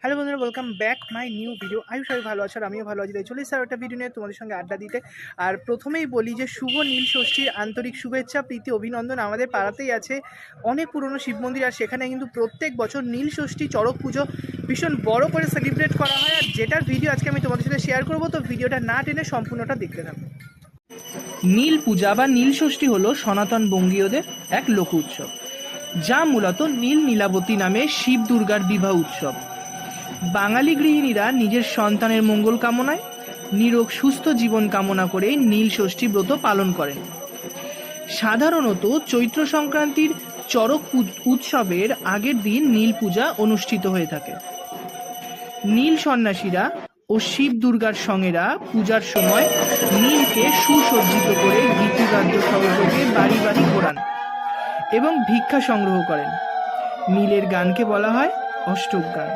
Hello বন্ধুরা, welcome back my new video. আমি সবাই ভালো আছো আর আমিও ভালো আছি। তাই চলে এসেছি একটা ভিডিও নিয়ে তোমাদের সঙ্গে আড্ডা দিতে। আর প্রথমেই বলি যে শুভ নীল ষষ্ঠীর আন্তরিক শুভেচ্ছা, প্রীতি, অভিনন্দন। আমাদের পাড়াতেই আছে অনেক পুরনো শিব মন্দির, আর সেখানে কিন্তু প্রত্যেক বছর নীল ষষ্ঠী চড়ক পুজো ভীষণ বড় করে সেলিব্রেট করা হয়। আর যেটার ভিডিও আজকে আমি তোমাদের সাথে শেয়ার করবো, তো ভিডিওটা না টেনে সম্পূর্ণটা দেখতে থাকো। নীল পূজা বা নীল ষষ্ঠী হলো সনাতন বঙ্গীয়দের এক লোক উৎসব, যা মূলত নীল নীলাবতী নামে শিব দুর্গার বিবাহ উৎসব। বাঙালি গৃহিণীরা নিজের সন্তানের মঙ্গল কামনায় নিরোগ সুস্থ জীবন কামনা করে নীল ষষ্ঠী ব্রত পালন করেন। সাধারণত চৈত্র সংক্রান্তির চড়ক উৎসবের আগের দিন নীল পূজা অনুষ্ঠিত হয়ে থাকে। নীল সন্ন্যাসীরা ও শিব দুর্গার সঙ্গেরা পূজার সময় নীলকে সুসজ্জিত করে গীতিবাদ্য সহযোগে বাড়ি বাড়ি ঘোরান এবং ভিক্ষা সংগ্রহ করেন। নীলের গানকে বলা হয় অষ্টক গান।